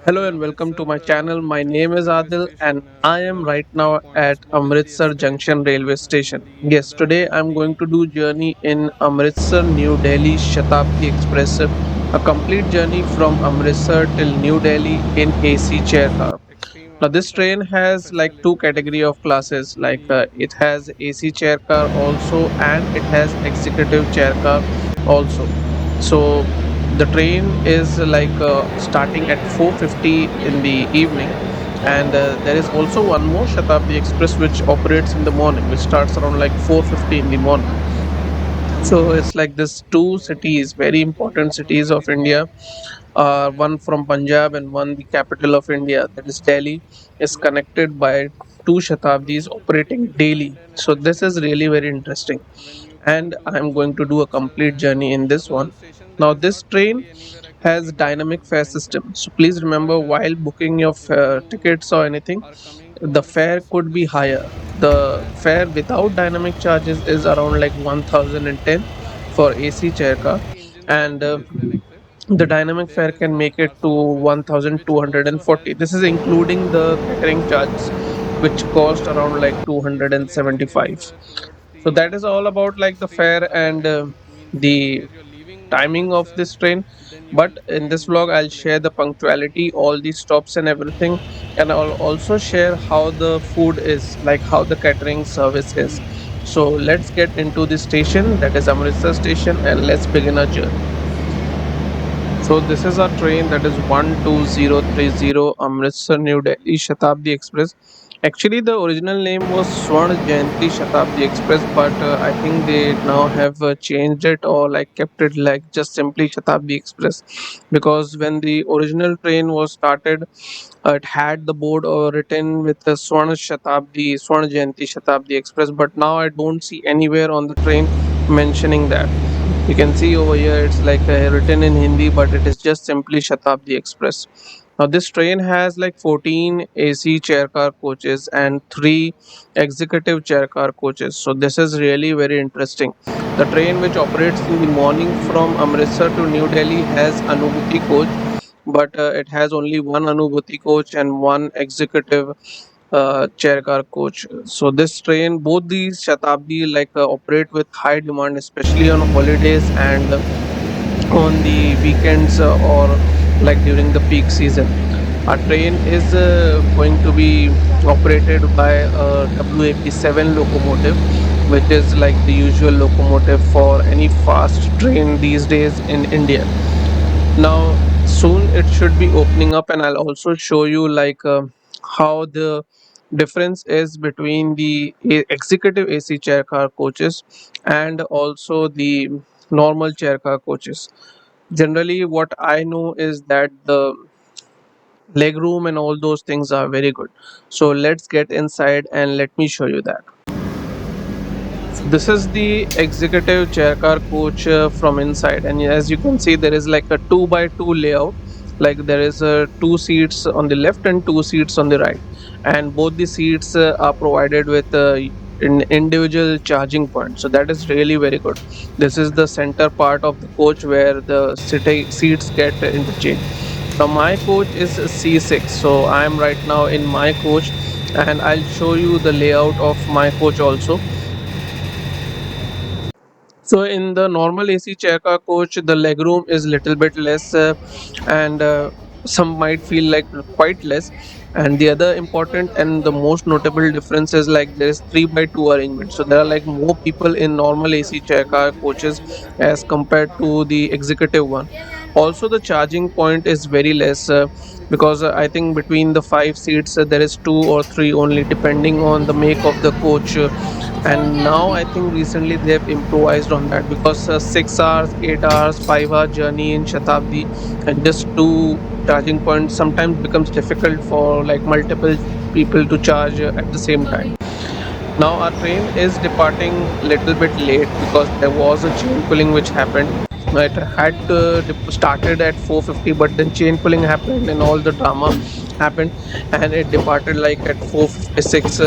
Hello and welcome to my channel. My name is Adil and I am right now at Amritsar Junction railway station. Yes, today I'm going to do journey in Amritsar New Delhi Shatabdi Express, a complete journey from Amritsar till New Delhi in AC chair car. Now this train has like two category of classes, it has AC chair car also and it has executive chair car also. So the train is starting at 4:50 in the evening, and there is also one more Shatabdi Express which operates in the morning, which starts around like 4:50 in the morning. So it's like this two cities, very important cities of India, one from Punjab and one the capital of India, that is Delhi, is connected by two Shatabdis operating daily. So this is really very interesting, and I'm going to do a complete journey in this one. Now this train has dynamic fare system. So please remember, while booking your tickets or anything, the fare could be higher. The fare without dynamic charges is around like 1010 for AC chair car, and the dynamic fare can make it to 1240. This is including the catering charges, which cost around like 275. So that is all about like the fare and the timing of this train. But in this vlog I'll share the punctuality, all the stops and everything, and I'll also share how the food is, like how the catering service is. So let's get into the station, that is Amritsar station, and let's begin our journey. So this is our train, that is 12030 Amritsar New Delhi Shatabdi Express. Actually, the original name was Swarna Shatabdi Express, but I think they now have changed it or like kept it like just simply Shatabdi Express, because when the original train was started, it had the board written with the Swarna Jayanti Shatabdi Express, but now I don't see anywhere on the train mentioning that. You can see over here it's like written in Hindi, but it is just simply Shatabdi Express. Now this train has like 14 AC chair car coaches and 3 executive chair car coaches. So this is really very interesting. The train which operates in the morning from Amritsar to New Delhi has Anubhuti coach, but it has only one Anubhuti coach and one executive chair car coach. So this train, both these Shatabdi operate with high demand, especially on holidays and on the weekends or like during the peak season. Our train is going to be operated by a WAP7 locomotive, which is like the usual locomotive for any fast train these days in India. Now soon it should be opening up, and I'll also show you how the difference is between the executive AC chair car coaches and also the normal chair car coaches. Generally what I know is that the leg room and all those things are very good. So let's get inside and let me show you that. This is the executive chair car coach from inside, and as you can see there is like a 2 by 2 layout. Like there is two seats on the left and two seats on the right, and both the seats are provided with an individual charging point. So that is really very good. This is the center part of the coach where the seats get interchanged. Now my coach is C6, so I am right now in my coach, and I'll show you the layout of my coach also. So in the normal AC chair car coach, the legroom is little bit less, and some might feel like quite less. And the other important and the most notable difference is like there is 3 by 2 arrangement. So there are like more people in normal AC chair car coaches as compared to the executive one. Also, the charging point is very less, because I think between the five seats there is two or three only, depending on the make of the coach. And now I think recently they have improvised on that, because 6 hours, 8 hours, 5 hour journey in Shatabdi and just two charging points sometimes becomes difficult for like multiple people to charge at the same time. Now our train is departing little bit late because there was a chain pulling which happened. It had started at 4:50, but then chain pulling happened and all the drama happened, and it departed like at 4:56,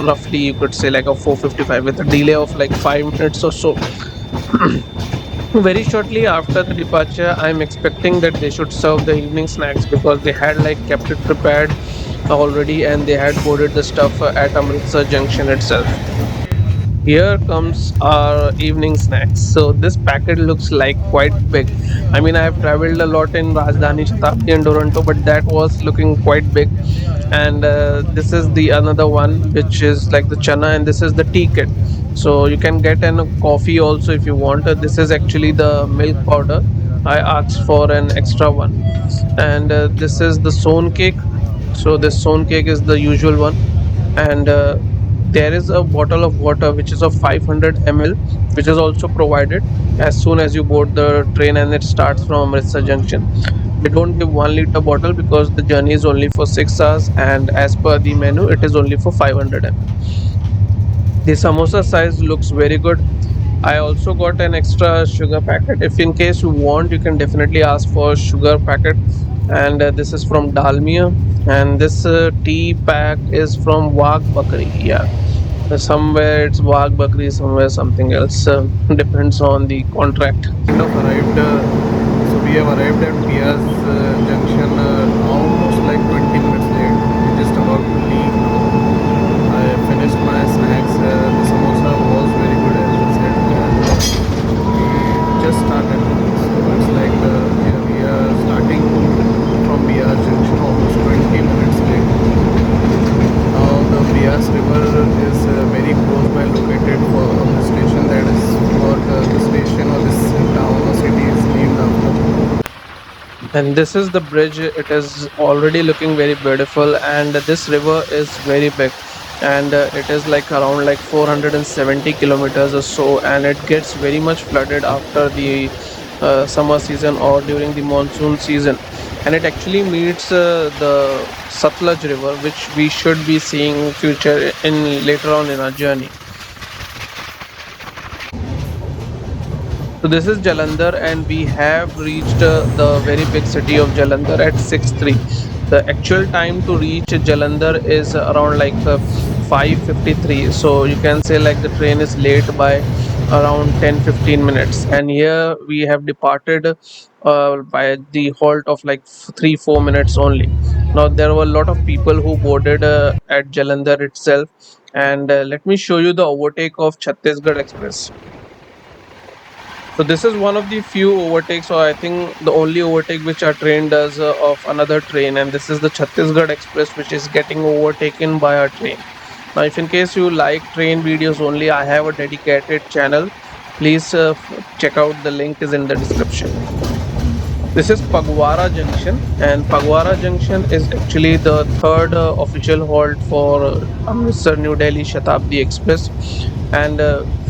roughly you could say like a 4:55, with a delay of like 5 minutes or so. Very shortly after the departure, I'm expecting that they should serve the evening snacks because they had like kept it prepared already and they had boarded the stuff at Amritsar Junction itself. Here comes our evening snacks. So this packet looks like quite big. I mean, I have traveled a lot in Rajdhani, Shatabdi, and Toronto, but that was looking quite big. And this is the another one, which is like the chana, and this is the tea kit. So you can get an coffee also if you want. This is actually the milk powder. I asked for an extra one, and this is the sown cake. So this sown cake is the usual one, and there is a bottle of water which is of 500 ml, which is also provided as soon as you board the train and it starts from Amritsar Junction. They don't give 1 liter bottle because the journey is only for 6 hours, and as per the menu it is only for 500 ml. The samosa size looks very good. I also got an extra sugar packet. If in case you want, you can definitely ask for sugar packet. And this is from Dalmia. And this tea pack is from Wagh Bakri. Yeah, somewhere it's Wagh Bakri, somewhere something else. Depends on the contract. Kind of arrived. So we have arrived at Beas Junction almost like 20 minutes late. We're just about to leave now. I finished my snacks. The samosa was very good as I said. We just started. So it's like yeah, we are starting from Beas Junction almost 20 minutes late. Now the Beas River is very close by located for the station. That is what the station or this town or city is named after. And this is the bridge. It is already looking very beautiful, and this river is very big, and it is like around like 470 kilometers or so, and it gets very much flooded after the summer season or during the monsoon season, and it actually meets the Satluj river, which we should be seeing future in later on in our journey. So this is Jalandhar, and we have reached the very big city of Jalandhar at 6:03. The actual time to reach Jalandhar is around like 5:53. So you can say like the train is late by around 10-15 minutes. And here we have departed by the halt of like 3-4 minutes only. Now there were a lot of people who boarded at Jalandhar itself, and let me show you the overtake of Chhattisgarh Express. So this is one of the few overtakes, or I think the only overtake which our train does of another train, and this is the Chhattisgarh Express, which is getting overtaken by our train. Now, if in case you like train videos only, I have a dedicated channel. Please check out, the link is in the description. This is Pagwara Junction, and Pagwara Junction is actually the third official halt for Amritsar New Delhi Shatabdi Express. And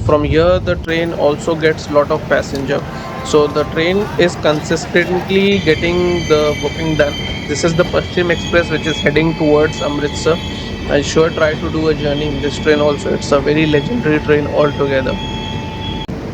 from here, the train also gets lot of passenger. So the train is consistently getting the booking done. This is the Paschim Express, which is heading towards Amritsar. I sure try to do a journey in this train also. It's a very legendary train altogether.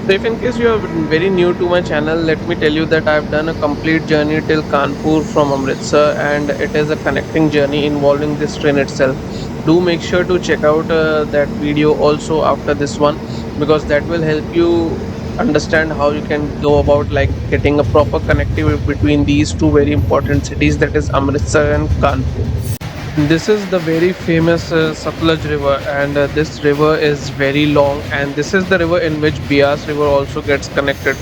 So if in case you are very new to my channel, let me tell you that I've done a complete journey till Kanpur from Amritsar, and it is a connecting journey involving this train itself. Do make sure to check out that video also after this one, because that will help you understand how you can go about like getting a proper connectivity between these two very important cities, that is Amritsar and Kanpur. This is the very famous Satluj river, and this river is very long, and this is the river in which Beas river also gets connected.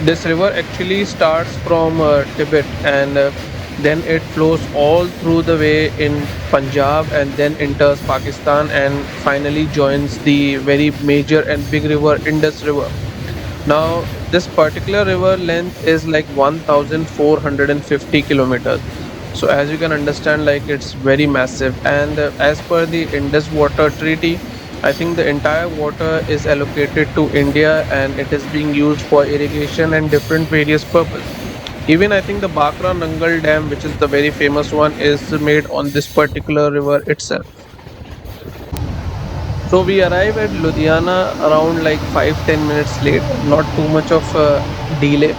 This river actually starts from Tibet, and then it flows all through the way in Punjab and then enters Pakistan and finally joins the very major and big river Indus River. Now, this particular river length is like 1450 kilometers. So, as you can understand, like it's very massive. And as per the Indus Water Treaty, I think the entire water is allocated to India and it is being used for irrigation and different various purpose. Even I think the Bakra Nangal Dam, which is the very famous one, is made on this particular river itself. So we arrive at Ludhiana around like 5-10 minutes late, not too much of a delay.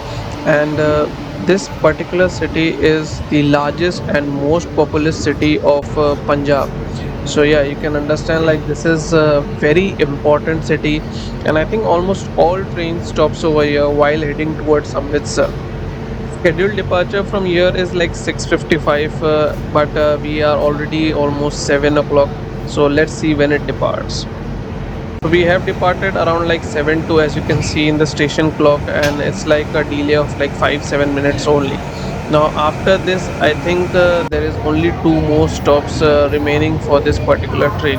And this particular city is the largest and most populous city of Punjab. So yeah, you can understand like this is a very important city, and I think almost all train stops over here while heading towards Amritsar. Scheduled departure from here is like 6:55, but we are already almost 7 o'clock. So let's see when it departs. So we have departed around like 7:02, as you can see in the station clock, and it's like a delay of like 5-7 minutes only. Now after this, I think there is only two more stops remaining for this particular train,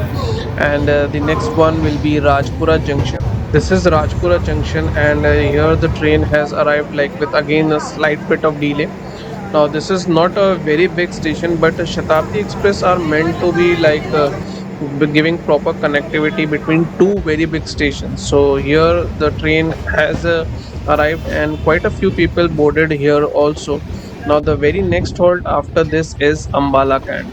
and the next one will be Rajpura Junction. This is Rajpura Junction, and here the train has arrived like with again a slight bit of delay. Now, this is not a very big station, but Shatabdi Express are meant to be like giving proper connectivity between two very big stations. So here the train has arrived, and quite a few people boarded here also. Now, the very next halt after this is Ambala Cant.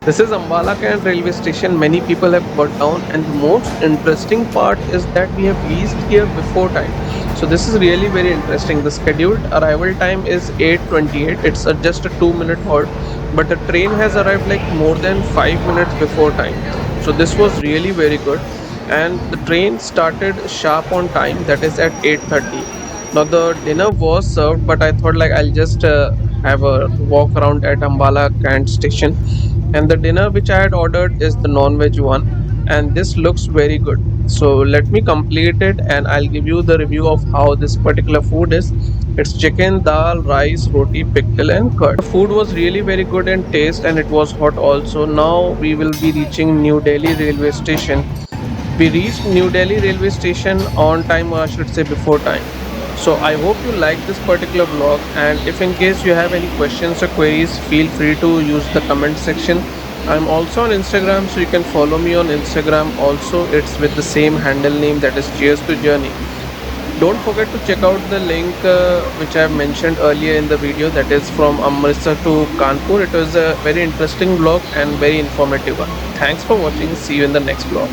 This is Ambala Cant railway station. Many people have got down, and the most interesting part is that we have reached here before time. So this is really very interesting. The scheduled arrival time is 8:28. It's just a 2 minute halt, but the train has arrived like more than 5 minutes before time. So this was really very good, and the train started sharp on time. That is at 8:30. Now the dinner was served, but I thought like I'll just have a walk around at Ambala Cant station, and the dinner which I had ordered is the non-veg one, and this looks very good. So let me complete it and I'll give you the review of how this particular food is. It's chicken, dal, rice, roti, pickle, and curd. The food was really very good in taste and it was hot also. Now we will be reaching New Delhi railway station. We reached New Delhi railway station on time, or I should say before time. So I hope you like this particular vlog, and if in case you have any questions or queries, feel free to use the comment section. I'm also on Instagram, so you can follow me on Instagram also. It's with the same handle name, that is Cheers to Journey. Don't forget to check out the link which I have mentioned earlier in the video, that is from Amritsar to Kanpur. It was a very interesting vlog and very informative one. Thanks for watching. See you in the next vlog.